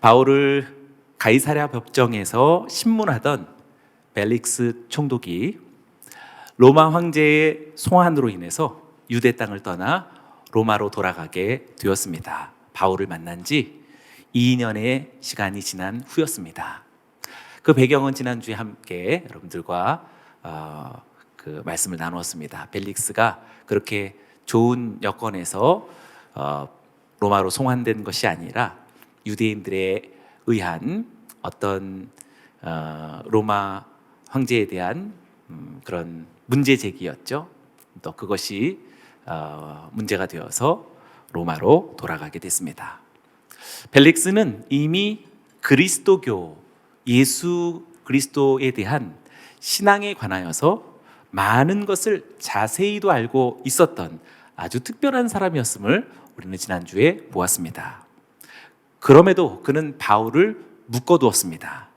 바울을 가이사랴 법정에서 신문하던 벨릭스 총독이 로마 황제의 소환으로 인해서 유대 땅을 떠나 로마로 돌아가게 되었습니다. 바울을 만난 지 2년의 시간이 지난 후였습니다. 그 배경은 지난주에 함께 여러분들과 그 말씀을 나누었습니다. 벨릭스가 그렇게 좋은 여건에서 로마로 송환된 것이 아니라 유대인들에 의한 어떤 로마 황제에 대한 그런 문제 제기였죠. 또 그것이 문제가 되어서 로마로 돌아가게 됐습니다. 벨릭스는 이미 그리스도교, 예수 그리스도에 대한 신앙에 관하여서 많은 것을 자세히도 알고 있었던 아주 특별한 사람이었음을 우리는 지난주에 보았습니다. 그럼에도 그는 바울을 묶어두었습니다.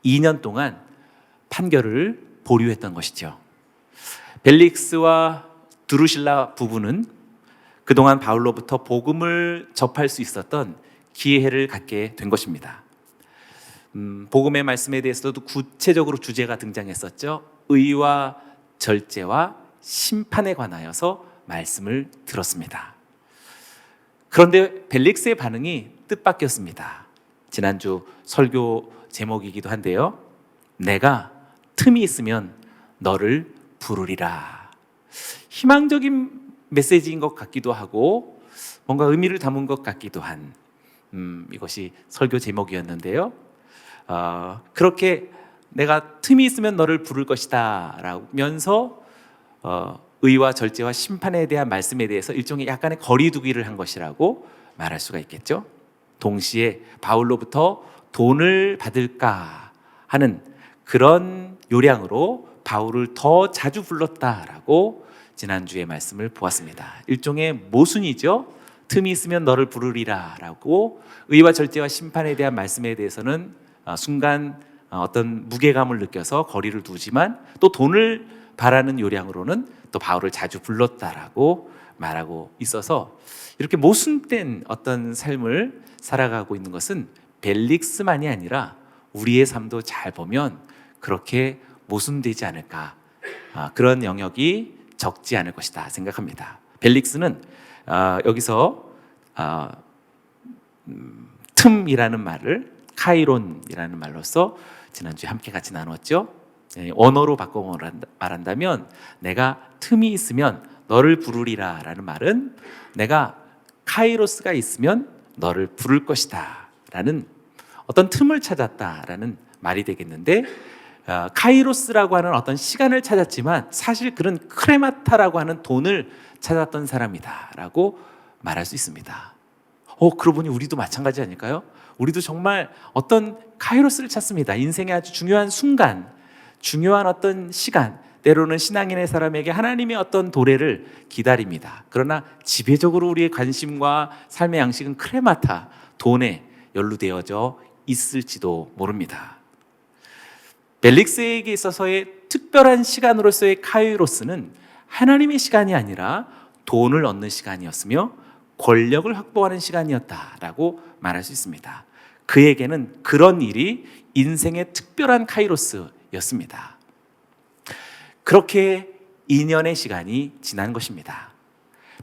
2년 동안 판결을 보류했던 것이죠. 벨릭스와 드루실라 부부는 그동안 바울로부터 복음을 접할 수 있었던 기회를 갖게 된 것입니다. 복음의 말씀에 대해서도 구체적으로 주제가 등장했었죠. 의와 절제와 심판에 관하여서 말씀을 들었습니다. 그런데 벨릭스의 반응이 뜻밖이었습니다. 지난주 설교 제목이기도 한데요. 내가 틈이 있으면 너를 부르리라. 희망적인 메시지인 것 같기도 하고 뭔가 의미를 담은 것 같기도 한 이것이 설교 제목이었는데요. 그렇게 내가 틈이 있으면 너를 부를 것이다 라면서 의와 절제와 심판에 대한 말씀에 대해서 일종의 약간의 거리두기를 한 것이라고 말할 수가 있겠죠. 동시에 바울로부터 돈을 받을까 하는 그런 요량으로 바울을 더 자주 불렀다라고 지난주에 말씀을 보았습니다. 일종의 모순이죠. 틈이 있으면 너를 부르리라 라고 의와 절제와 심판에 대한 말씀에 대해서는 순간 어떤 무게감을 느껴서 거리를 두지만 또 돈을 바라는 요량으로는 또 바울을 자주 불렀다라고 말하고 있어서 이렇게 모순된 어떤 삶을 살아가고 있는 것은 벨릭스만이 아니라 우리의 삶도 잘 보면 그렇게 모순되지 않을까, 그런 영역이 적지 않을 것이다 생각합니다. 벨릭스는 여기서 틈이라는 말을 카이론이라는 말로서 지난주에 함께 같이 나눴죠. 언어로 바꿔 말한다면 내가 틈이 있으면 너를 부르리라 라는 말은 내가 카이로스가 있으면 너를 부를 것이다 라는 어떤 틈을 찾았다라는 말이 되겠는데, 카이로스라고 하는 어떤 시간을 찾았지만 사실 그는 크레마타라고 하는 돈을 찾았던 사람이다 라고 말할 수 있습니다. 그러고 보니 우리도 마찬가지 아닐까요? 우리도 정말 어떤 카이로스를 찾습니다. 인생의 아주 중요한 순간, 중요한 어떤 시간, 때로는 신앙인의 사람에게 하나님의 어떤 도래를 기다립니다. 그러나 지배적으로 우리의 관심과 삶의 양식은 크레마타, 돈에 연루되어져 있을지도 모릅니다. 벨릭스에게 있어서의 특별한 시간으로서의 카이로스는 하나님의 시간이 아니라 돈을 얻는 시간이었으며 권력을 확보하는 시간이었다라고 말할 수 있습니다. 그에게는 그런 일이 인생의 특별한 카이로스였습니다. 그렇게 2년의 시간이 지난 것입니다.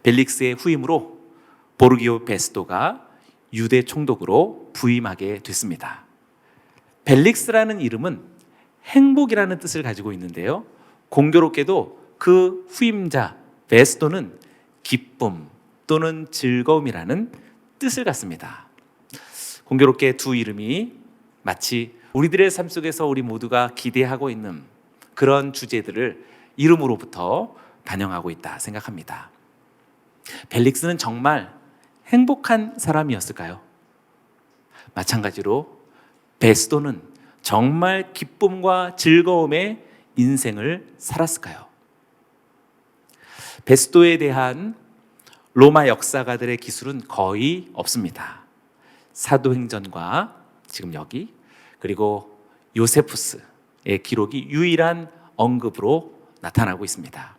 벨릭스의 후임으로 보르기오 베스도가 유대 총독으로 부임하게 됐습니다. 벨릭스라는 이름은 행복이라는 뜻을 가지고 있는데요, 공교롭게도 그 후임자 베스도는 기쁨 또는 즐거움이라는 뜻을 갖습니다. 공교롭게 두 이름이 마치 우리들의 삶 속에서 우리 모두가 기대하고 있는 그런 주제들을 이름으로부터 반영하고 있다 생각합니다. 벨릭스는 정말 행복한 사람이었을까요? 마찬가지로 베스도는 정말 기쁨과 즐거움의 인생을 살았을까요? 베스도에 대한 로마 역사가들의 기술은 거의 없습니다. 사도행전과 지금 여기, 그리고 요세푸스의 기록이 유일한 언급으로 나타나고 있습니다.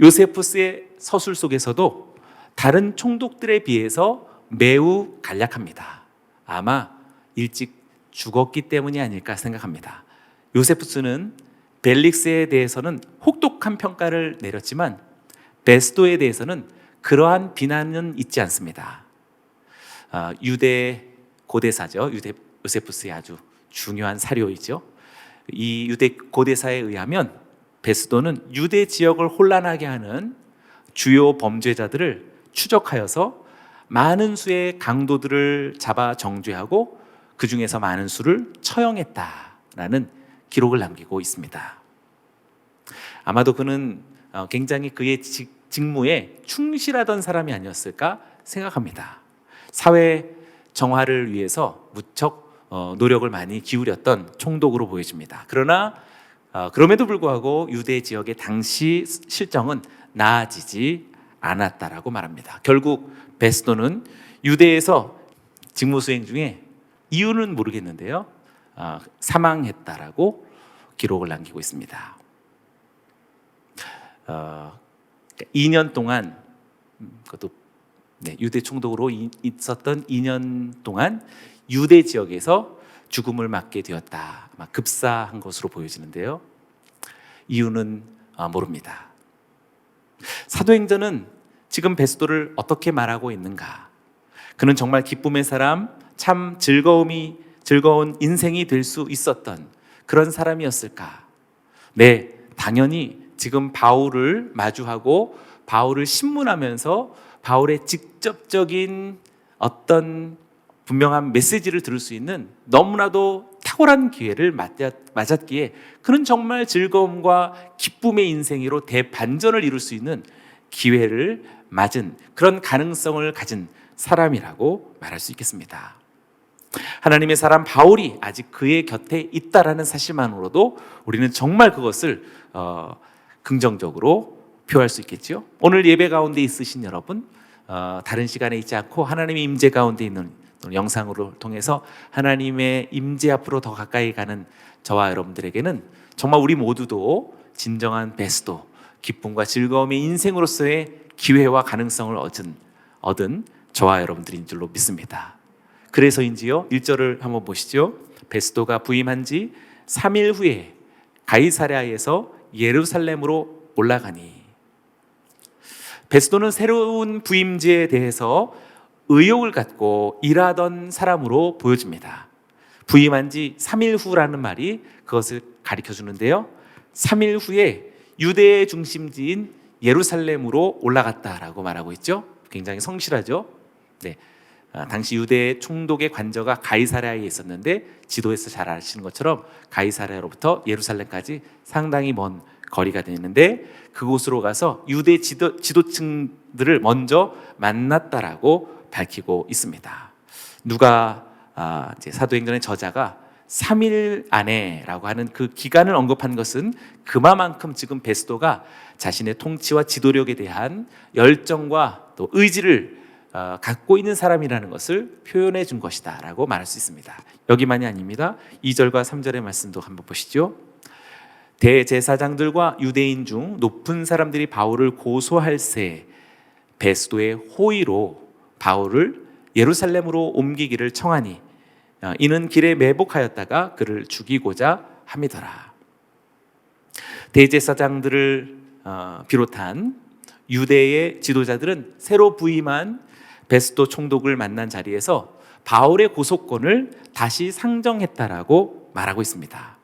요세푸스의 서술 속에서도 다른 총독들에 비해서 매우 간략합니다. 아마 일찍 죽었기 때문이 아닐까 생각합니다. 요세푸스는 벨릭스에 대해서는 혹독한 평가를 내렸지만 베스도에 대해서는 그러한 비난은 있지 않습니다. 유대 고대사죠. 유대 요세푸스의 아주 중요한 사료이죠. 이 유대 고대사에 의하면 베스도는 유대 지역을 혼란하게 하는 주요 범죄자들을 추적하여서 많은 수의 강도들을 잡아 정죄하고 그 중에서 많은 수를 처형했다라는 기록을 남기고 있습니다. 아마도 그는 굉장히 그의 직무에 충실하던 사람이 아니었을까 생각합니다. 사회 정화를 위해서 무척 노력을 많이 기울였던 총독으로 보여집니다. 그러나 그럼에도 불구하고 유대 지역의 당시 실정은 나아지지 않았다라고 말합니다. 결국 베스도는 유대에서 직무 수행 중에 이유는 모르겠는데요, 사망했다라고 기록을 남기고 있습니다. 2년 동안, 그것도 유대 총독으로 있었던 2년 동안 유대 지역에서 죽음을 맞게 되었다. 아마 급사한 것으로 보여지는데요, 이유는 모릅니다. 사도행전은 지금 베스도를 어떻게 말하고 있는가? 그는 정말 기쁨의 사람, 참 즐거운 인생이 될 수 있었던 그런 사람이었을까? 네, 당연히 지금 바울을 마주하고 바울을 신문하면서 바울의 직접적인 어떤 분명한 메시지를 들을 수 있는 너무나도 탁월한 기회를 맞았기에 그는 정말 즐거움과 기쁨의 인생으로 대반전을 이룰 수 있는 기회를 맞은 그런 가능성을 가진 사람이라고 말할 수 있겠습니다. 하나님의 사람 바울이 아직 그의 곁에 있다라는 사실만으로도 우리는 정말 그것을 긍정적으로 표할 수 있겠죠. 오늘 예배 가운데 있으신 여러분, 다른 시간에 있지 않고 하나님의 임재 가운데 있는 영상으로 통해서 하나님의 임재 앞으로 더 가까이 가는 저와 여러분들에게는 정말 우리 모두도 진정한 베스도, 기쁨과 즐거움의 인생으로서의 기회와 가능성을 얻은 저와 여러분들인 줄로 믿습니다. 그래서인지요, 1절을 한번 보시죠. 베스도가 부임한 지 3일 후에 가이사랴에서 예루살렘으로 올라가니. 베스도는 새로운 부임제에 대해서 의욕을 갖고 일하던 사람으로 보여집니다. 부임한 지 3일 후라는 말이 그것을 가리켜 주는데요, 3일 후에 유대의 중심지인 예루살렘으로 올라갔다라고 말하고 있죠. 굉장히 성실하죠. 네, 당시 유대 총독의 관저가 가이사랴에 있었는데 지도에서 잘 아시는 것처럼 가이사랴로부터 예루살렘까지 상당히 먼 거리가 되는데 그곳으로 가서 유대 지도층들을 먼저 만났다라고 밝히고 있습니다. 누가 이제 사도행전의 저자가 3일 안에라고 하는 그 기간을 언급한 것은 그만큼 지금 베스도가 자신의 통치와 지도력에 대한 열정과 또 의지를 갖고 있는 사람이라는 것을 표현해 준 것이다 라고 말할 수 있습니다. 여기만이 아닙니다. 2절과 3절의 말씀도 한번 보시죠. 대제사장들과 유대인 중 높은 사람들이 바울을 고소할새 베스도의 호의로 바울을 예루살렘으로 옮기기를 청하니 이는 길에 매복하였다가 그를 죽이고자 함이더라. 대제사장들을 비롯한 유대의 지도자들은 새로 부임한 베스도 총독을 만난 자리에서 바울의 고소권을 다시 상정했다라고 말하고 있습니다.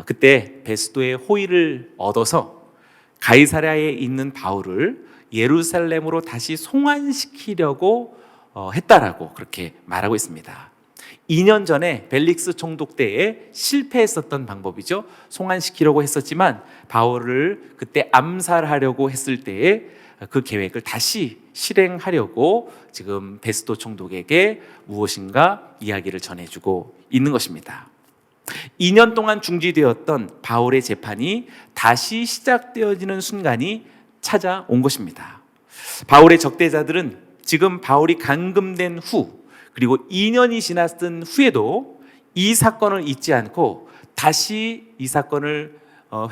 그때 베스도의 호의를 얻어서 가이사랴에 있는 바울을 예루살렘으로 다시 송환시키려고 했다라고 그렇게 말하고 있습니다. 2년 전에 벨릭스 총독 때에 실패했었던 방법이죠. 송환시키려고 했었지만 바울을 그때 암살하려고 했을 때에 그 계획을 다시 실행하려고 지금 베스도 총독에게 무엇인가 이야기를 전해주고 있는 것입니다. 2년 동안 중지되었던 바울의 재판이 다시 시작되어지는 순간이 찾아온 것입니다. 바울의 적대자들은 지금 바울이 감금된 후 그리고 2년이 지났던 후에도 이 사건을 잊지 않고 다시 이 사건을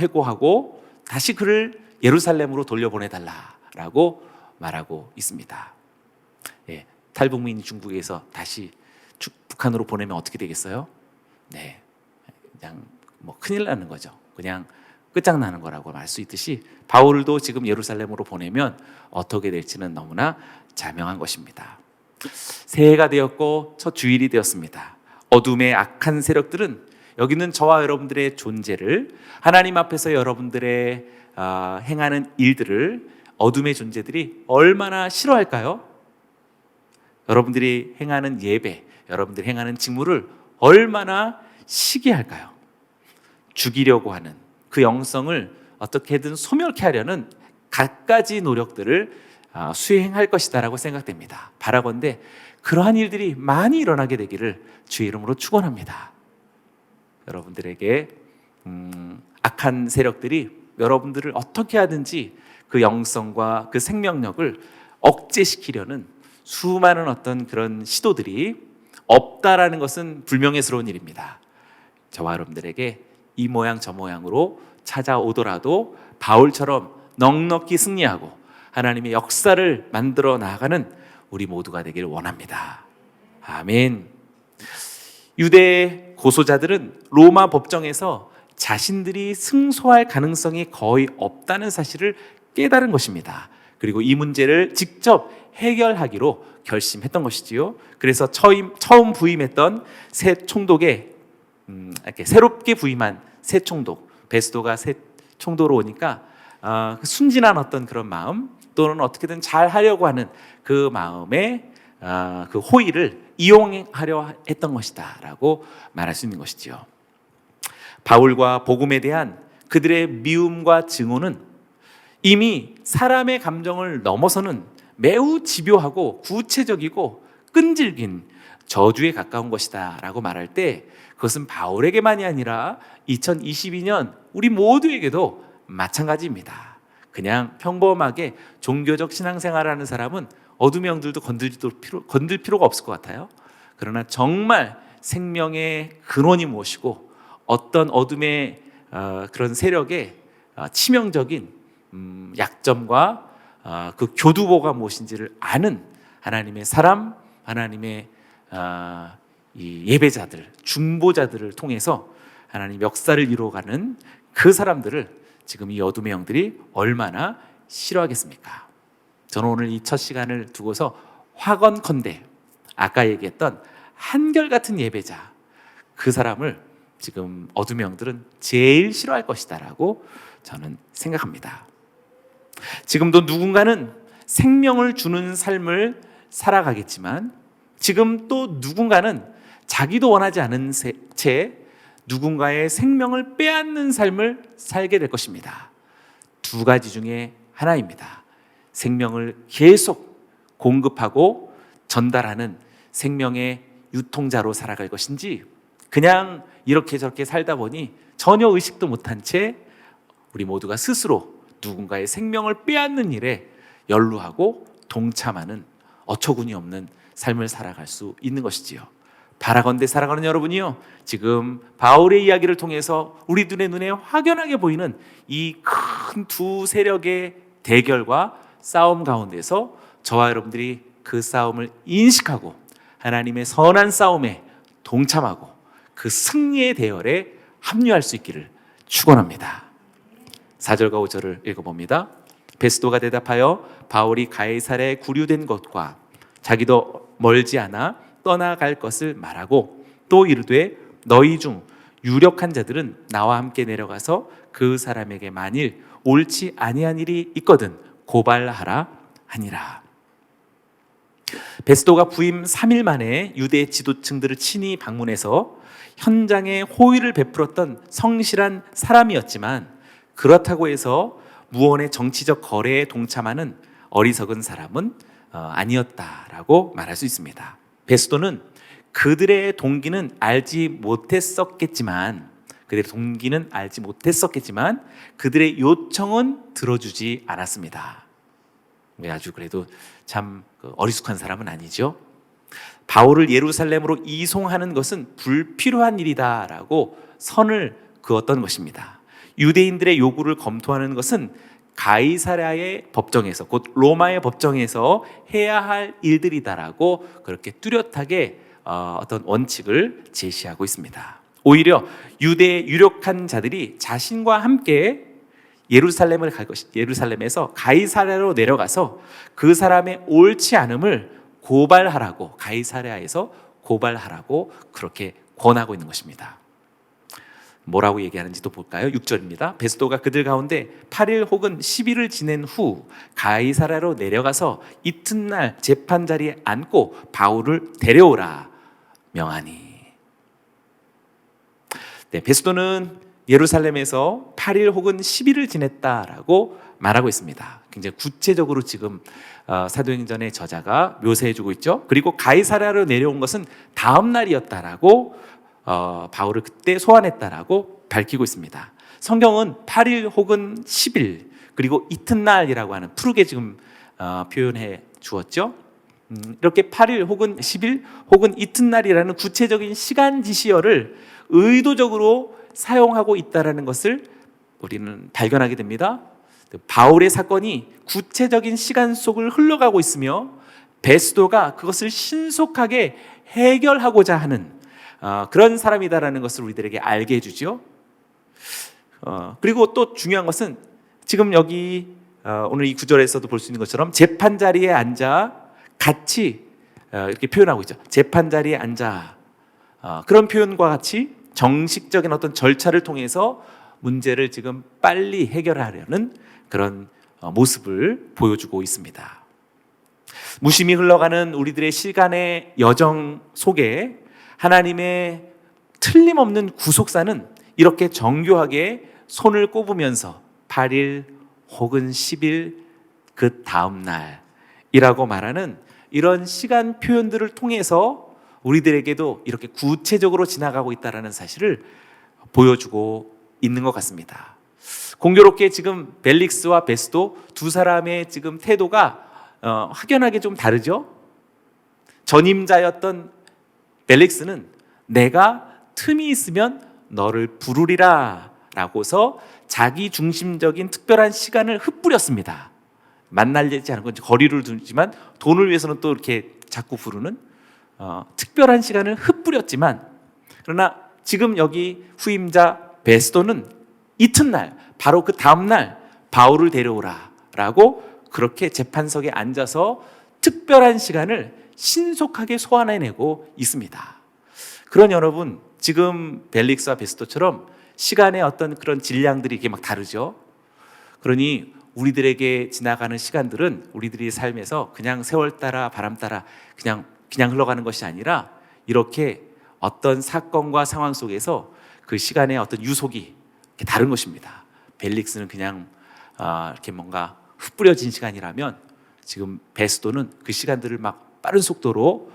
회고하고 다시 그를 예루살렘으로 돌려보내달라라고 말하고 있습니다. 탈북민 중국에서 다시 북한으로 보내면 어떻게 되겠어요? 네, 그냥 뭐 큰일 나는 거죠. 그냥 끝장나는 거라고 말 수 있듯이 바울도 지금 예루살렘으로 보내면 어떻게 될지는 너무나 자명한 것입니다. 새해가 되었고 첫 주일이 되었습니다. 어둠의 악한 세력들은 여기는 저와 여러분들의 존재를, 하나님 앞에서 여러분들의 행하는 일들을 어둠의 존재들이 얼마나 싫어할까요? 여러분들이 행하는 예배, 여러분들이 행하는 직무를 얼마나 시기할까요? 죽이려고 하는 그 영성을 어떻게든 소멸케 하려는 갖가지 노력들을 수행할 것이다라고 생각됩니다. 바라건대 그러한 일들이 많이 일어나게 되기를 주의 이름으로 축원합니다. 여러분들에게 악한 세력들이 여러분들을 어떻게 하든지 그 영성과 그 생명력을 억제시키려는 수많은 어떤 그런 시도들이 없다라는 것은 불명예스러운 일입니다. 저와 여러분들에게 이 모양 저 모양으로 찾아오더라도 바울처럼 넉넉히 승리하고 하나님의 역사를 만들어 나가는 우리 모두가 되기를 원합니다. 아멘. 유대 고소자들은 로마 법정에서 자신들이 승소할 가능성이 거의 없다는 사실을 깨달은 것입니다. 그리고 이 문제를 직접 해결하기로 결심했던 것이지요. 그래서 처음 부임했던 새 총독에 이렇게 새롭게 부임한 새 총독, 베스도가 새 총독으로 오니까 순진한 어떤 그런 마음 또는 어떻게든 잘 하려고 하는 그 마음에 그 호의를 이용하려 했던 것이다 라고 말할 수 있는 것이지요. 바울과 복음에 대한 그들의 미움과 증오는 이미 사람의 감정을 넘어서는 매우 집요하고 구체적이고 끈질긴 저주에 가까운 것이다 라고 말할 때 그것은 바울에게만이 아니라 2022년 우리 모두에게도 마찬가지입니다. 그냥 평범하게 종교적 신앙생활하는 사람은 어둠의 영들도 건들 필요가 없을 것 같아요. 그러나 정말 생명의 근원이 무엇이고 어떤 어둠의 그런 세력의 치명적인 약점과 그 교두보가 무엇인지를 아는 하나님의 사람, 하나님의 이 예배자들, 중보자들을 통해서 하나님 역사를 이루어가는 그 사람들을 지금 이 어둠의 영들이 얼마나 싫어하겠습니까? 저는 오늘 이 첫 시간을 두고서 확언컨대 아까 얘기했던 한결같은 예배자, 그 사람을 지금 어둠의 영들은 제일 싫어할 것이다 라고 저는 생각합니다. 지금도 누군가는 생명을 주는 삶을 살아가겠지만 지금 또 누군가는 자기도 원하지 않은 채 누군가의 생명을 빼앗는 삶을 살게 될 것입니다. 두 가지 중에 하나입니다. 생명을 계속 공급하고 전달하는 생명의 유통자로 살아갈 것인지 그냥 이렇게 저렇게 살다 보니 전혀 의식도 못한 채 우리 모두가 스스로 누군가의 생명을 빼앗는 일에 연루하고 동참하는 어처구니 없는 삶을 살아갈 수 있는 것이지요. 바라건대 살아가는 여러분이요, 지금 바울의 이야기를 통해서 우리 눈에 확연하게 보이는 이 큰 두 세력의 대결과 싸움 가운데서 저와 여러분들이 그 싸움을 인식하고 하나님의 선한 싸움에 동참하고 그 승리의 대열에 합류할 수 있기를 축원합니다. 4절과 5절을 읽어봅니다. 베스도가 대답하여 바울이 가이사랴에 구류된 것과 자기도 멀지 않아 떠나갈 것을 말하고 또 이르되 너희 중 유력한 자들은 나와 함께 내려가서 그 사람에게 만일 옳지 아니한 일이 있거든 고발하라 하니라. 베스도가 부임 3일 만에 유대 지도층들을 친히 방문해서 현장에 호의를 베풀었던 성실한 사람이었지만 그렇다고 해서 무언의 정치적 거래에 동참하는 어리석은 사람은 아니었다라고 말할 수 있습니다. 베스도는 그들의 동기는 알지 못했었겠지만 그들의 요청은 들어주지 않았습니다. 아주 그래도 참 어리숙한 사람은 아니죠. 바울을 예루살렘으로 이송하는 것은 불필요한 일이다라고 선을 그었던 것입니다. 유대인들의 요구를 검토하는 것은 가이사랴의 법정에서, 곧 로마의 법정에서 해야 할 일들이다라고 그렇게 뚜렷하게 어떤 원칙을 제시하고 있습니다. 오히려 유대의 유력한 자들이 자신과 함께 예루살렘에서 가이사랴로 내려가서 그 사람의 옳지 않음을 고발하라고, 가이사랴에서 고발하라고 그렇게 권하고 있는 것입니다. 뭐라고 얘기하는지도 볼까요? 6절입니다. 베스도가 그들 가운데 8일 혹은 10일을 지낸 후 가이사랴로 내려가서 이튿날 재판 자리에 앉고 바울을 데려오라 명하니. 네, 베스도는 예루살렘에서 8일 혹은 10일을 지냈다라고 말하고 있습니다. 굉장히 구체적으로 지금 사도행전의 저자가 묘사해주고 있죠. 그리고 가이사랴로 내려온 것은 다음 날이었다라고 바울을 그때 소환했다라고 밝히고 있습니다. 성경은 8일 혹은 10일 그리고 이튿날이라고 하는 푸르게 지금 표현해 주었죠. 이렇게 8일 혹은 10일 혹은 이튿날이라는 구체적인 시간 지시어를 의도적으로 사용하고 있다는 것을 우리는 발견하게 됩니다. 바울의 사건이 구체적인 시간 속을 흘러가고 있으며 베스도가 그것을 신속하게 해결하고자 하는 그런 사람이다라는 것을 우리들에게 알게 해주죠. 그리고 또 중요한 것은 지금 여기 오늘 이 구절에서도 볼 수 있는 것처럼 재판 자리에 앉아 같이 이렇게 표현하고 있죠. 재판 자리에 앉아 그런 표현과 같이 정식적인 어떤 절차를 통해서 문제를 지금 빨리 해결하려는 그런 모습을 보여주고 있습니다. 무심히 흘러가는 우리들의 시간의 여정 속에 하나님의 틀림없는 구속사는 이렇게 정교하게 손을 꼽으면서 8일 혹은 10일 그 다음 날이라고 말하는 이런 시간 표현들을 통해서 우리들에게도 이렇게 구체적으로 지나가고 있다는 사실을 보여주고 있는 것 같습니다. 공교롭게 지금 벨릭스와 베스도 두 사람의 지금 태도가 확연하게 좀 다르죠. 전임자였던 벨릭스는 내가 틈이 있으면 너를 부르리라 라고서 자기 중심적인 특별한 시간을 흩뿌렸습니다. 만나려지 않은 건 거리를 두지만 돈을 위해서는 또 이렇게 자꾸 부르는 특별한 시간을 흩뿌렸지만, 그러나 지금 여기 후임자 베스도는 이튿날 바로 그 다음날 바울을 데려오라 라고 그렇게 재판석에 앉아서 특별한 시간을 신속하게 소환해내고 있습니다. 그런 여러분, 지금 벨릭스와 베스도처럼 시간의 어떤 그런 질량들이 이렇게 막 다르죠. 그러니 우리들에게 지나가는 시간들은 우리들의 삶에서 그냥 세월 따라 바람 따라 그냥 흘러가는 것이 아니라 이렇게 어떤 사건과 상황 속에서 그 시간의 어떤 유속이 다른 것입니다. 벨릭스는 그냥 이렇게 뭔가 흩뿌려진 시간이라면 지금 베스도는 그 시간들을 막 빠른 속도로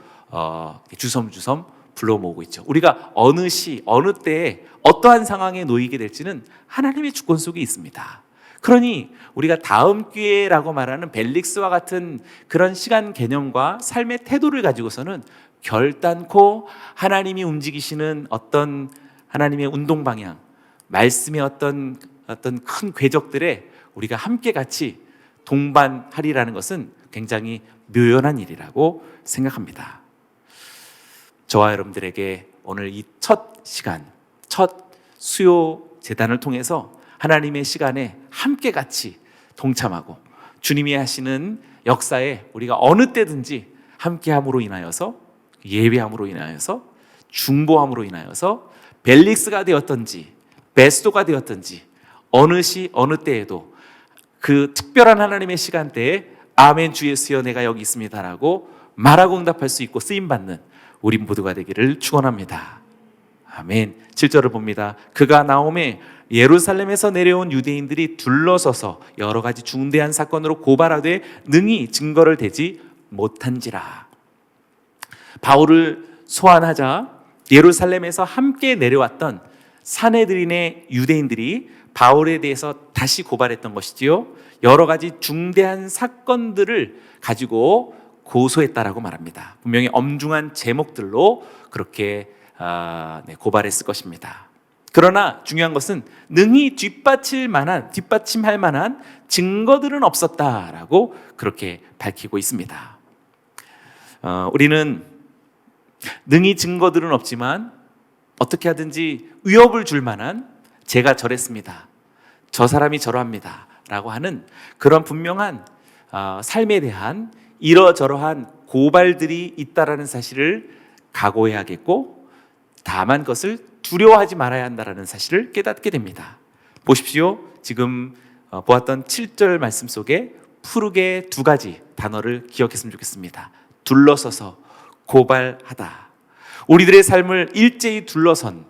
주섬주섬 불러 모으고 있죠. 우리가 어느 시, 어느 때에 어떠한 상황에 놓이게 될지는 하나님의 주권 속에 있습니다. 그러니 우리가 다음 기회라고 말하는 벨릭스와 같은 그런 시간 개념과 삶의 태도를 가지고서는 결단코 하나님이 움직이시는 어떤 하나님의 운동 방향, 말씀의 어떤 큰 궤적들에 우리가 함께 같이 동반하리라는 것은 굉장히 묘연한 일이라고 생각합니다. 저와 여러분들에게 오늘 이 첫 시간, 첫 수요 재단을 통해서 하나님의 시간에 함께 같이 동참하고 주님이 하시는 역사에 우리가 어느 때든지 함께함으로 인하여서, 예배함으로 인하여서, 중보함으로 인하여서 벨릭스가 되었던지 베스도가 되었던지 어느 시 어느 때에도 그 특별한 하나님의 시간대에 아멘 주 예수여 내가 여기 있습니다라고 말하고 응답할 수 있고 쓰임받는 우리 모두가 되기를 축원합니다. 아멘. 7절을 봅니다. 그가 나오매 예루살렘에서 내려온 유대인들이 둘러서서 여러 가지 중대한 사건으로 고발하되 능히 증거를 대지 못한지라. 바울을 소환하자 예루살렘에서 함께 내려왔던 사내들인의 유대인들이 바울에 대해서 다시 고발했던 것이지요. 여러 가지 중대한 사건들을 가지고 고소했다라고 말합니다. 분명히 엄중한 제목들로 그렇게 고발했을 것입니다. 그러나 중요한 것은 능히 뒷받침할 만한 증거들은 없었다라고 그렇게 밝히고 있습니다. 우리는 능히 증거들은 없지만 어떻게 하든지 위협을 줄 만한 제가 저랬습니다, 저 사람이 저러합니다 라고 하는 그런 분명한 삶에 대한 이러저러한 고발들이 있다라는 사실을 각오해야겠고, 다만 그것을 두려워하지 말아야 한다는 사실을 깨닫게 됩니다. 보십시오. 지금 보았던 7절 말씀 속에 푸르게 두 가지 단어를 기억했으면 좋겠습니다. 둘러서서, 고발하다. 우리들의 삶을 일제히 둘러선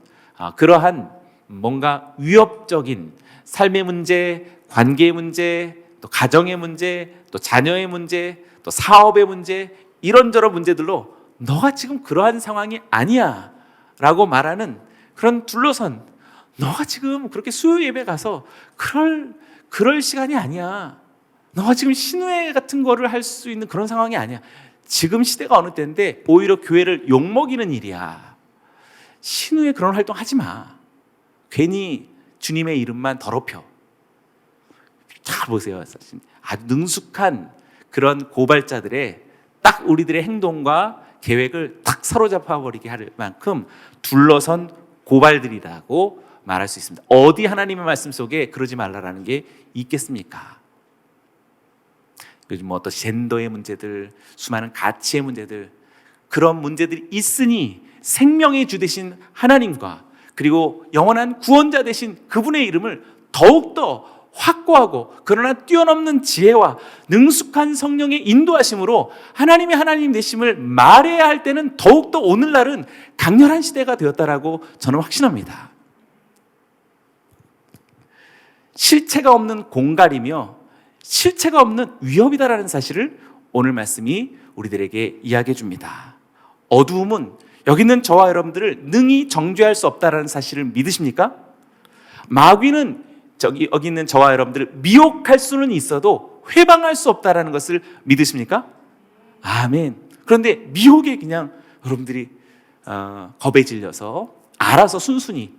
그러한 뭔가 위협적인 삶의 문제, 관계의 문제, 또 가정의 문제, 또 자녀의 문제, 또 사업의 문제, 이런저런 문제들로 너가 지금 그러한 상황이 아니야 라고 말하는 그런 둘러선, 너가 지금 그렇게 수요 예배 가서 그럴 시간이 아니야, 너가 지금 신우회 같은 거를 할 수 있는 그런 상황이 아니야, 지금 시대가 어느 때인데 오히려 교회를 욕먹이는 일이야, 신우회 그런 활동 하지 마, 괜히 주님의 이름만 더럽혀. 잘 보세요. 아주 능숙한 그런 고발자들의 딱 우리들의 행동과 계획을 딱 사로잡아 버리게 할 만큼 둘러선 고발들이라고 말할 수 있습니다. 어디 하나님의 말씀 속에 그러지 말라라는 게 있겠습니까? 요즘 뭐 어떤 젠더의 문제들, 수많은 가치의 문제들, 그런 문제들이 있으니 생명의 주 되신 하나님과 그리고 영원한 구원자 되신 그분의 이름을 더욱더 확고하고 그러나 뛰어넘는 지혜와 능숙한 성령의 인도하심으로 하나님의 하나님 되심을 말해야 할 때는 더욱더 오늘날은 강렬한 시대가 되었다라고 저는 확신합니다. 실체가 없는 공갈이며 실체가 없는 위협이다라는 사실을 오늘 말씀이 우리들에게 이야기해 줍니다. 어두움은 여기 있는 저와 여러분들을 능히 정죄할 수 없다라는 사실을 믿으십니까? 마귀는 여기 있는 저와 여러분들을 미혹할 수는 있어도 회방할 수 없다라는 것을 믿으십니까? 아멘. 그런데 미혹에 그냥 여러분들이 겁에 질려서 알아서 순순히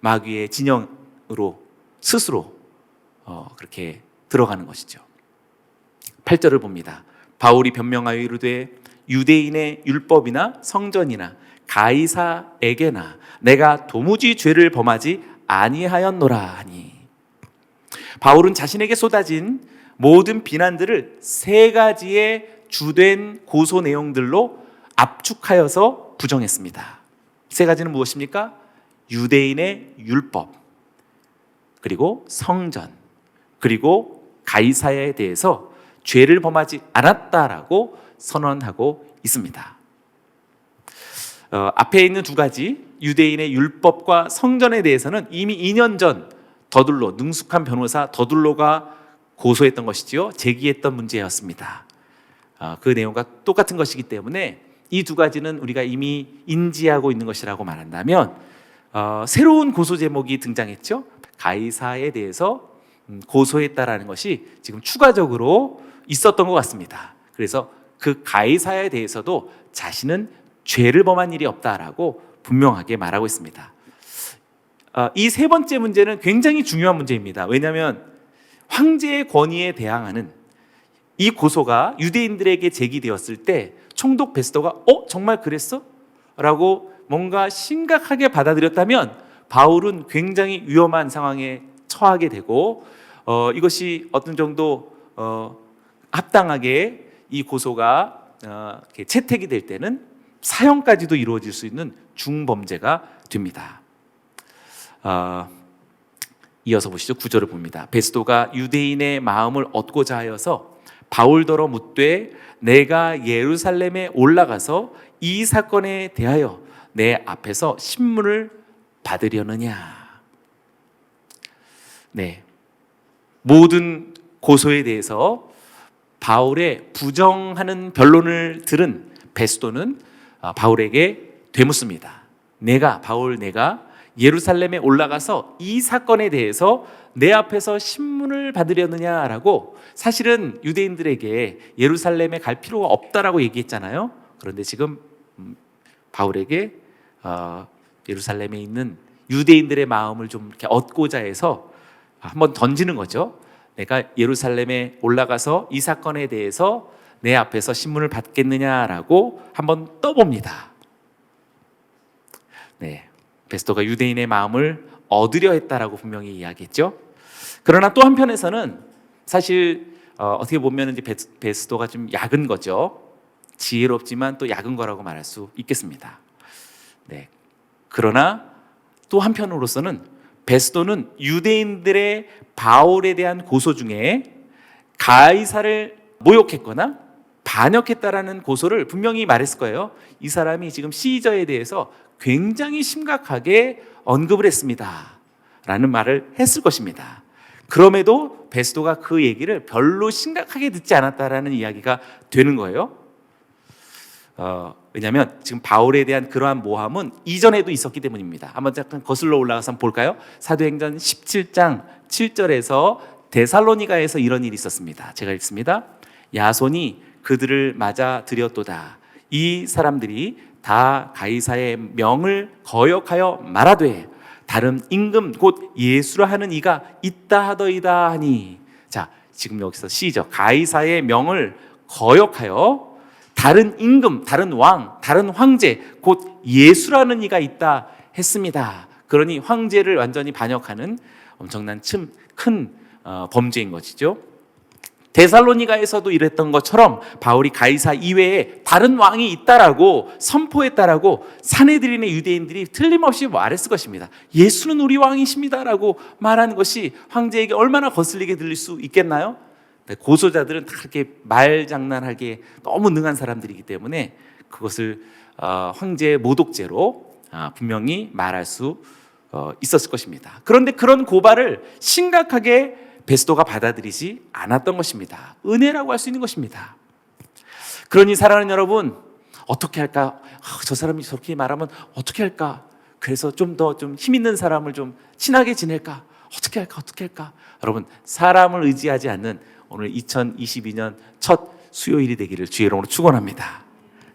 마귀의 진영으로 스스로 그렇게 들어가는 것이죠. 8절을 봅니다. 바울이 변명하여 이르되 유대인의 율법이나 성전이나 가이사에게나 내가 도무지 죄를 범하지 아니하였노라 하니, 바울은 자신에게 쏟아진 모든 비난들을 세 가지의 주된 고소 내용들로 압축하여서 부정했습니다. 세 가지는 무엇입니까? 유대인의 율법, 그리고 성전, 그리고 가이사에 대해서 죄를 범하지 않았다라고 선언하고 있습니다. 앞에 있는 두 가지 유대인의 율법과 성전에 대해서는 이미 2년 전 더둘로, 능숙한 변호사 더둘로가 고소했던 것이지요, 제기했던 문제였습니다. 그 내용과 똑같은 것이기 때문에 이 두 가지는 우리가 이미 인지하고 있는 것이라고 말한다면, 새로운 고소 제목이 등장했죠. 가이사에 대해서 고소했다라는 것이 지금 추가적으로 있었던 것 같습니다. 그래서 그 가이사에 대해서도 자신은 죄를 범한 일이 없다라고 분명하게 말하고 있습니다. 이 세 번째 문제는 굉장히 중요한 문제입니다. 왜냐하면 황제의 권위에 대항하는 이 고소가 유대인들에게 제기되었을 때 총독 베스도가 정말 그랬어? 라고 뭔가 심각하게 받아들였다면 바울은 굉장히 위험한 상황에 처하게 되고, 이것이 어떤 정도 합당하게 이 고소가 채택이 될 때는 사형까지도 이루어질 수 있는 중범죄가 됩니다. 이어서 보시죠. 9절을 봅니다. 베스도가 유대인의 마음을 얻고자 하여서 바울더러 묻되 내가 예루살렘에 올라가서 이 사건에 대하여 내 앞에서 신문을 받으려느냐. 네, 모든 고소에 대해서 바울의 부정하는 변론을 들은 베스도는 바울에게 되묻습니다. 내가 예루살렘에 올라가서 이 사건에 대해서 내 앞에서 신문을 받으려느냐라고, 사실은 유대인들에게 예루살렘에 갈 필요가 없다라고 얘기했잖아요. 그런데 지금 바울에게 예루살렘에 있는 유대인들의 마음을 좀 이렇게 얻고자 해서 한번 던지는 거죠. 내가 예루살렘에 올라가서 이 사건에 대해서 내 앞에서 신문을 받겠느냐라고 한번 떠봅니다. 네, 베스도가 유대인의 마음을 얻으려 했다라고 분명히 이야기했죠. 그러나 또 한편에서는 사실 어떻게 보면 이제 베스도가 좀 약은 거죠. 지혜롭지만 또 약은 거라고 말할 수 있겠습니다. 네. 그러나 또 한편으로서는 베스도는 유대인들의 바울에 대한 고소 중에 가이사를 모욕했거나 반역했다라는 고소를 분명히 말했을 거예요. 이 사람이 지금 시저에 대해서 굉장히 심각하게 언급을 했습니다 라는 말을 했을 것입니다. 그럼에도 베스도가 그 얘기를 별로 심각하게 듣지 않았다라는 이야기가 되는 거예요. 왜냐하면 지금 바울에 대한 그러한 모함은 이전에도 있었기 때문입니다. 한번 잠깐 거슬러 올라가서 한번 볼까요? 사도행전 17장 7절에서 데살로니가에서 이런 일이 있었습니다. 제가 읽습니다. 야손이 그들을 맞아 들였도다. 이 사람들이 다 가이사의 명을 거역하여 말하되 다른 임금 곧 예수라 하는 이가 있다 하더이다 하니. 자, 지금 여기서 시죠. 가이사의 명을 거역하여 다른 임금, 다른 왕, 다른 황제 곧 예수라는 이가 있다 했습니다. 그러니 황제를 완전히 반역하는 엄청난 큰 범죄인 것이죠. 데살로니가에서도 이랬던 것처럼 바울이 가이사 이외에 다른 왕이 있다라고 선포했다라고 사내들인의 유대인들이 틀림없이 말했을 것입니다. 예수는 우리 왕이십니다라고 말하는 것이 황제에게 얼마나 거슬리게 들릴 수 있겠나요? 고소자들은 다 그렇게 말장난하게 너무 능한 사람들이기 때문에 그것을 황제의 모독죄로 분명히 말할 수 있었을 것입니다. 그런데 그런 고발을 심각하게 베스도가 받아들이지 않았던 것입니다. 은혜라고 할 수 있는 것입니다. 그러니 사랑하는 여러분, 어떻게 할까? 저 사람이 저렇게 말하면 어떻게 할까? 그래서 좀 더 좀 힘 있는 사람을 좀 친하게 지낼까? 어떻게 할까? 여러분, 사람을 의지하지 않는 오늘 2022년 첫 수요일이 되기를 주의 이름으로 축원합니다.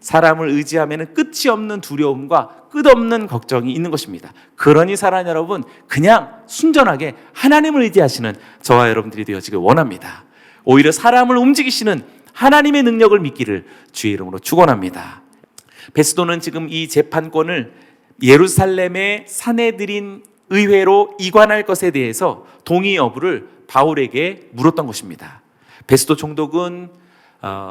사람을 의지하면 끝이 없는 두려움과 끝없는 걱정이 있는 것입니다. 그러니 사랑하는 여러분, 그냥 순전하게 하나님을 의지하시는 저와 여러분들이 되어지길 원합니다. 오히려 사람을 움직이시는 하나님의 능력을 믿기를 주의 이름으로 축원합니다. 베스도는 지금 이 재판권을 예루살렘의 사내들인 의회로 이관할 것에 대해서 동의 여부를 바울에게 물었던 것입니다. 베스도 총독은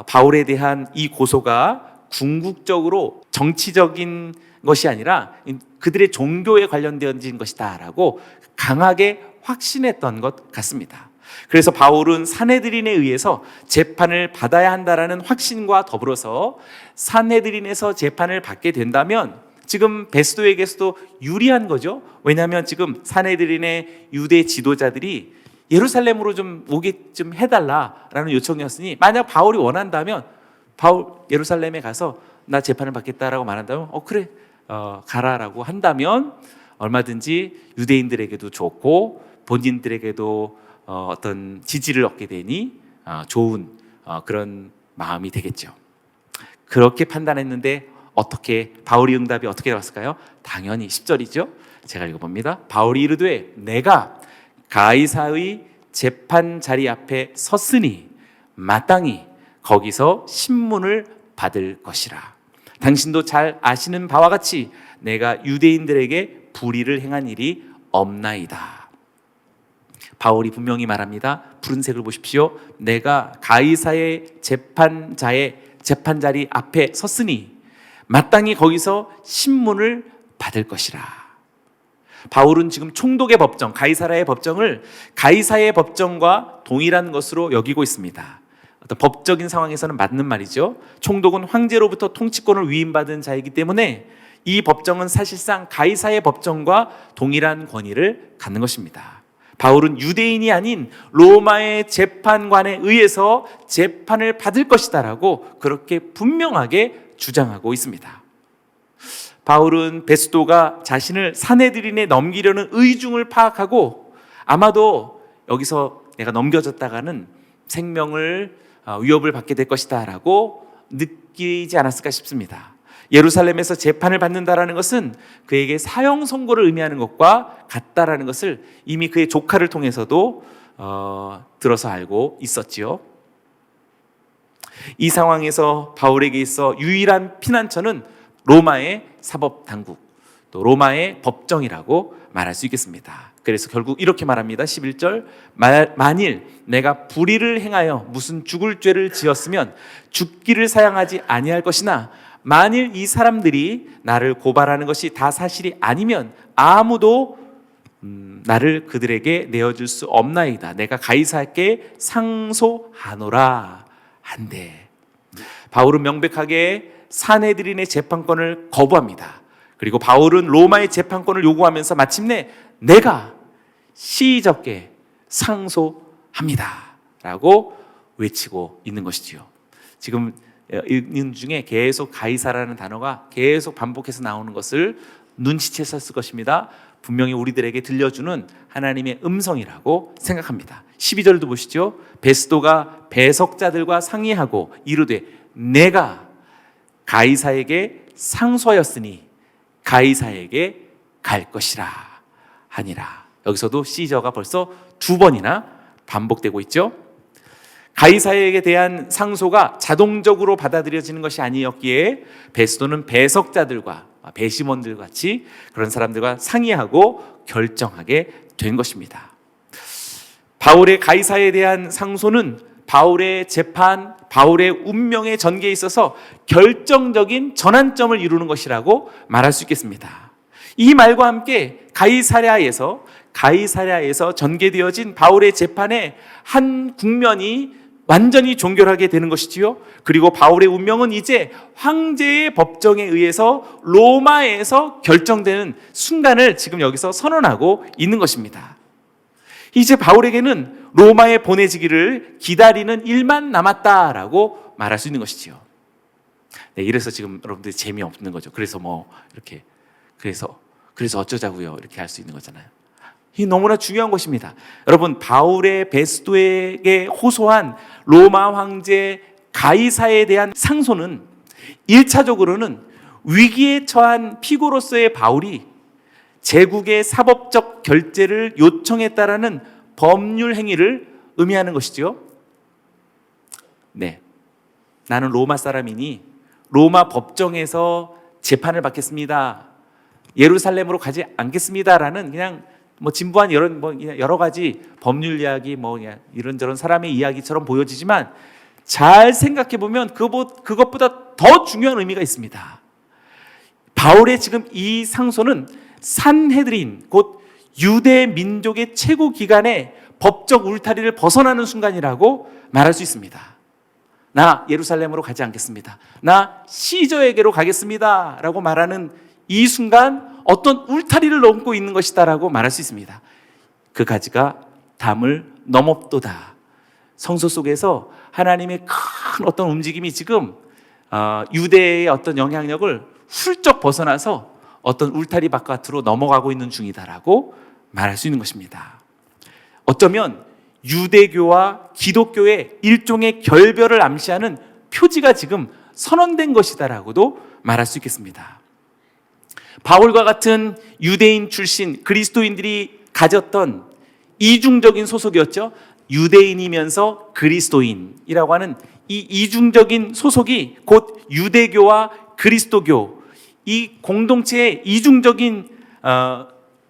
바울에 대한 이 고소가 궁극적으로 정치적인 것이 아니라 그들의 종교에 관련된 것이다 라고 강하게 확신했던 것 같습니다. 그래서 바울은 사내들인에 의해서 재판을 받아야 한다라는 확신과 더불어서 사내들인에서 재판을 받게 된다면 지금 베스도에게서도 유리한 거죠. 왜냐하면 지금 사내들인의 유대 지도자들이 예루살렘으로 좀 오게 좀 해달라라는 요청이었으니 만약 바울이 원한다면 바울 예루살렘에 가서 나 재판을 받겠다라고 말한다면 그래 가라라고 한다면 얼마든지 유대인들에게도 좋고 본인들에게도 어떤 지지를 얻게 되니 좋은 그런 마음이 되겠죠. 그렇게 판단했는데 어떻게 바울이 응답이 어떻게 나왔을까요? 당연히 10절이죠. 제가 읽어봅니다. 바울이 이르되 내가 가이사의 재판 자리 앞에 섰으니 마땅히 거기서 신문을 받을 것이라. 당신도 잘 아시는 바와 같이 내가 유대인들에게 불의를 행한 일이 없나이다. 바울이 분명히 말합니다. 푸른색을 보십시오. 내가 가이사의 재판자리 앞에 섰으니 마땅히 거기서 신문을 받을 것이라. 바울은 지금 총독의 법정, 가이사라의 법정을 가이사의 법정과 동일한 것으로 여기고 있습니다. 어떤 법적인 상황에서는 맞는 말이죠. 총독은 황제로부터 통치권을 위임받은 자이기 때문에 이 법정은 사실상 가이사의 법정과 동일한 권위를 갖는 것입니다. 바울은 유대인이 아닌 로마의 재판관에 의해서 재판을 받을 것이다라고 그렇게 분명하게 주장하고 있습니다. 바울은 베스도가 자신을 사내들인에 넘기려는 의중을 파악하고 아마도 여기서 내가 넘겨졌다가는 생명을 위협을 받게 될 것이다 라고 느끼지 않았을까 싶습니다. 예루살렘에서 재판을 받는다라는 것은 그에게 사형 선고를 의미하는 것과 같다라는 것을 이미 그의 조카를 통해서도 들어서 알고 있었지요. 이 상황에서 바울에게 있어 유일한 피난처는 로마의 사법당국, 또 로마의 법정이라고 말할 수 있겠습니다. 그래서 결국 이렇게 말합니다. 11절, 만일 내가 불의를 행하여 무슨 죽을 죄를 지었으면 죽기를 사양하지 아니할 것이나 만일 이 사람들이 나를 고발하는 것이 다 사실이 아니면 아무도 나를 그들에게 내어줄 수 없나이다. 내가 가이사에게 상소하노라 한대. 바울은 명백하게 산헤드린의 재판권을 거부합니다. 그리고 바울은 로마의 재판권을 요구하면서 마침내 내가 시적게 상소합니다 라고 외치고 있는 것이지요. 지금 읽는 중에 계속 가이사라는 단어가 계속 반복해서 나오는 것을 눈치챘었을 것입니다. 분명히 우리들에게 들려주는 하나님의 음성이라고 생각합니다. 12절도 보시죠. 베스도가 배석자들과 상의하고 이르되 내가 가이사에게 상소하였으니 가이사에게 갈 것이라 하니라. 여기서도 시저가 벌써 두 번이나 반복되고 있죠. 가이사에게 대한 상소가 자동적으로 받아들여지는 것이 아니었기에 베스도는 배석자들과 배심원들 같이 그런 사람들과 상의하고 결정하게 된 것입니다. 바울의 가이사에 대한 상소는 바울의 재판, 바울의 운명의 전개에 있어서 결정적인 전환점을 이루는 것이라고 말할 수 있겠습니다. 이 말과 함께 가이사랴에서 전개되어진 바울의 재판의 한 국면이 완전히 종결하게 되는 것이지요. 그리고 바울의 운명은 이제 황제의 법정에 의해서 로마에서 결정되는 순간을 지금 여기서 선언하고 있는 것입니다. 이제 바울에게는 로마에 보내지기를 기다리는 일만 남았다라고 말할 수 있는 것이지요. 네, 이래서 지금 여러분들이 재미없는 거죠. 그래서 어쩌자고요 이렇게 할 수 있는 거잖아요. 이 너무나 중요한 것입니다. 여러분, 바울의 베스도에게 호소한 로마 황제 가이사에 대한 상소는 1차적으로는 위기에 처한 피고로서의 바울이 제국의 사법적 결재를 요청했다라는 법률 행위를 의미하는 것이죠. 네, 나는 로마 사람이니 로마 법정에서 재판을 받겠습니다. 예루살렘으로 가지 않겠습니다라는 그냥 진부한 여러 가지 법률 이야기 이런저런 사람의 이야기처럼 보여지지만 잘 생각해 보면 그것보다 더 중요한 의미가 있습니다. 바울의 지금 이 상소는 산헤드린 곧 유대 민족의 최고 기관의 법적 울타리를 벗어나는 순간이라고 말할 수 있습니다. 나 예루살렘으로 가지 않겠습니다. 나 시저에게로 가겠습니다 라고 말하는 이 순간 어떤 울타리를 넘고 있는 것이다라고 말할 수 있습니다. 그 가지가 담을 넘었도다. 성서 속에서 하나님의 큰 어떤 움직임이 지금 유대의 어떤 영향력을 훌쩍 벗어나서 어떤 울타리 바깥으로 넘어가고 있는 중이다라고 말할 수 있는 것입니다. 어쩌면 유대교와 기독교의 일종의 결별을 암시하는 표지가 지금 선언된 것이다라고도 말할 수 있겠습니다. 바울과 같은 유대인 출신 그리스도인들이 가졌던 이중적인 소속이었죠. 유대인이면서 그리스도인이라고 하는 이 이중적인 소속이 곧 유대교와 그리스도교, 이 공동체의 이중적인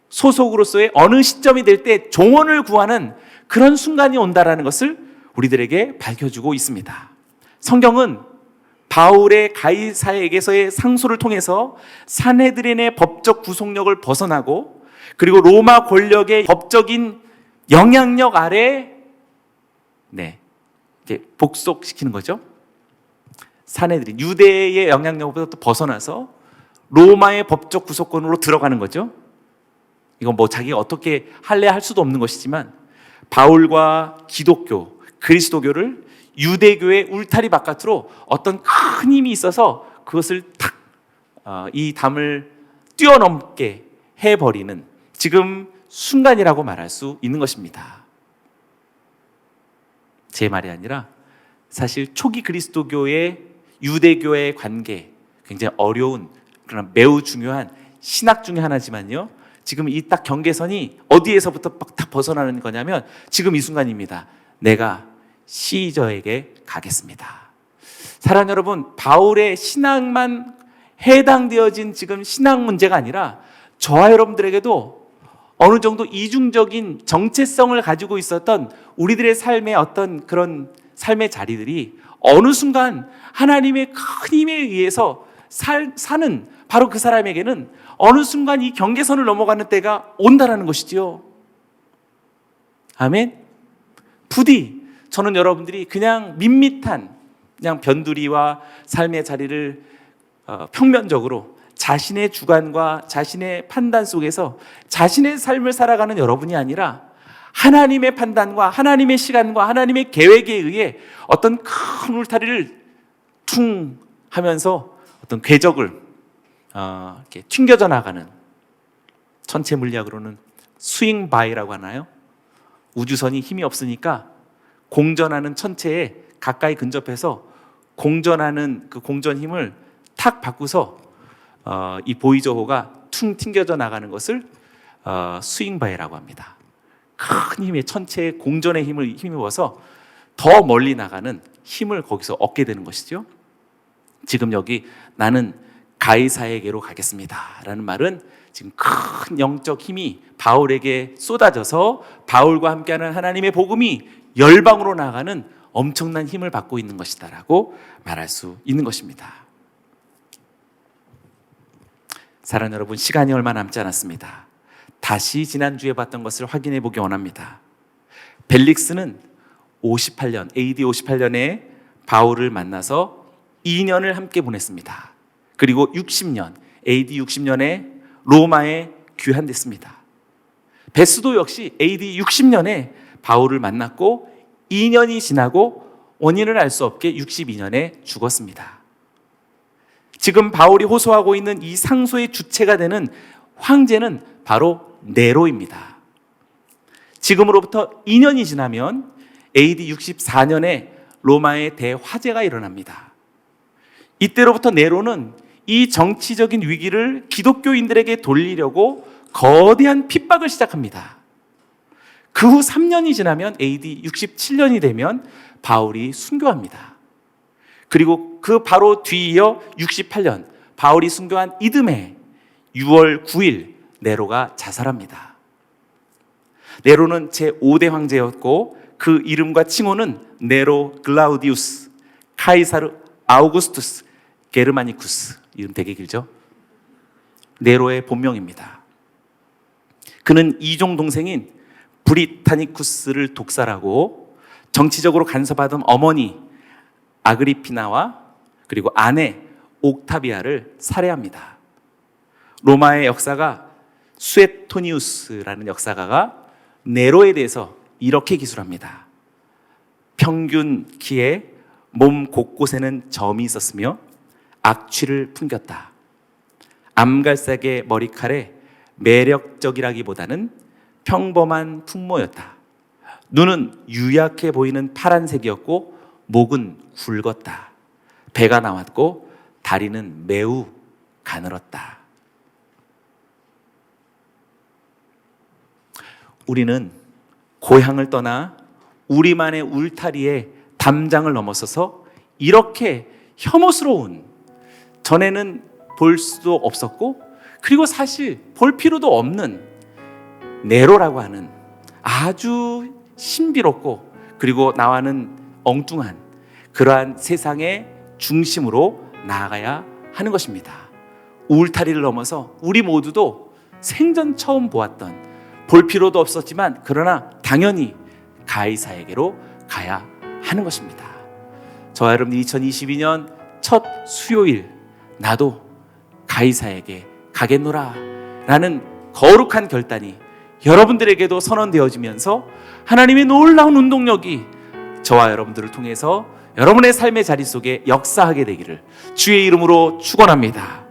소속으로서의 어느 시점이 될 때 종언을 구하는 그런 순간이 온다라는 것을 우리들에게 밝혀주고 있습니다. 성경은 바울의 가이사에게서의 상소를 통해서 산헤드린의 법적 구속력을 벗어나고 그리고 로마 권력의 법적인 영향력 아래 이렇게 복속시키는 거죠. 산헤드린, 유대의 영향력으로부터 벗어나서 로마의 법적 구속권으로 들어가는 거죠. 이건 자기가 어떻게 할래 할 수도 없는 것이지만 바울과 기독교, 그리스도교를 유대교의 울타리 바깥으로 어떤 큰 힘이 있어서 그것을 이 담을 뛰어넘게 해버리는 지금 순간이라고 말할 수 있는 것입니다. 제 말이 아니라 사실 초기 그리스도교의 유대교의 관계, 굉장히 어려운 그러나 매우 중요한 신학 중에 하나지만요, 지금 이 딱 경계선이 어디에서부터 딱 벗어나는 거냐면 지금 이 순간입니다. 내가 시저에게 가겠습니다. 사랑하는 여러분, 바울의 신앙만 해당되어진 지금 신앙 문제가 아니라 저와 여러분들에게도 어느 정도 이중적인 정체성을 가지고 있었던 우리들의 삶의 어떤 그런 삶의 자리들이 어느 순간 하나님의 큰 힘에 의해서 사는 바로 그 사람에게는 어느 순간 이 경계선을 넘어가는 때가 온다라는 것이지요. 아멘. 부디 저는 여러분들이 그냥 밋밋한 그냥 변두리와 삶의 자리를 평면적으로 자신의 주관과 자신의 판단 속에서 자신의 삶을 살아가는 여러분이 아니라 하나님의 판단과 하나님의 시간과 하나님의 계획에 의해 어떤 큰 울타리를 퉁 하면서 어떤 궤적을 이렇게 튕겨져 나가는, 천체 물리학으로는 스윙 바이라고 하나요? 우주선이 힘이 없으니까 공전하는 천체에 가까이 근접해서 공전하는 그 공전 힘을 탁 바꾸서 이 보이저호가 퉁 튕겨져 나가는 것을 스윙 바이라고 합니다. 큰 힘의 천체의 공전의 힘을 힘입어서 더 멀리 나가는 힘을 거기서 얻게 되는 것이죠. 지금 여기 나는 가이사에게로 가겠습니다 라는 말은 지금 큰 영적 힘이 바울에게 쏟아져서 바울과 함께하는 하나님의 복음이 열방으로 나가는 엄청난 힘을 받고 있는 것이다 라고 말할 수 있는 것입니다. 사랑하는 여러분, 시간이 얼마 남지 않았습니다. 다시 지난주에 봤던 것을 확인해 보기 원합니다. 벨릭스는 58년, AD 58년에 바울을 만나서 2년을 함께 보냈습니다. 그리고 60년, AD 60년에 로마에 귀환됐습니다. 베스도 역시 AD 60년에 바울을 만났고 2년이 지나고 원인을 알 수 없게 62년에 죽었습니다. 지금 바울이 호소하고 있는 이 상소의 주체가 되는 황제는 바로 네로입니다. 지금으로부터 2년이 지나면 AD 64년에 로마의 대화재가 일어납니다. 이때로부터 네로는 이 정치적인 위기를 기독교인들에게 돌리려고 거대한 핍박을 시작합니다. 그 후 3년이 지나면 AD 67년이 되면 바울이 순교합니다. 그리고 그 바로 뒤이어 68년 바울이 순교한 이듬해 6월 9일 네로가 자살합니다. 네로는 제5대 황제였고 그 이름과 칭호는 네로 글라우디우스, 카이사르 아우구스투스, 게르마니쿠스. 이름 되게 길죠? 네로의 본명입니다. 그는 이종 동생인 브리타니쿠스를 독살하고 정치적으로 간섭하던 어머니 아그리피나와 그리고 아내 옥타비아를 살해합니다. 로마의 역사가 수에토니우스라는 역사가가 네로에 대해서 이렇게 기술합니다. 평균 키에 몸 곳곳에는 점이 있었으며 악취를 풍겼다. 암갈색의 머리칼에 매력적이라기보다는 평범한 풍모였다. 눈은 유약해 보이는 파란색이었고 목은 굵었다. 배가 나왔고 다리는 매우 가늘었다. 우리는 고향을 떠나 우리만의 울타리에 담장을 넘어서서 이렇게 혐오스러운, 전에는 볼 수도 없었고 그리고 사실 볼 필요도 없는 네로라고 하는 아주 신비롭고 그리고 나와는 엉뚱한 그러한 세상의 중심으로 나아가야 하는 것입니다. 울타리를 넘어서 우리 모두도 생전 처음 보았던, 볼 필요도 없었지만 그러나 당연히 가이사에게로 가야 하는 것입니다. 저와 여러분, 2022년 첫 수요일 나도 가이사에게 가겠노라 라는 거룩한 결단이 여러분들에게도 선언되어지면서 하나님의 놀라운 운동력이 저와 여러분들을 통해서 여러분의 삶의 자리 속에 역사하게 되기를 주의 이름으로 축원합니다.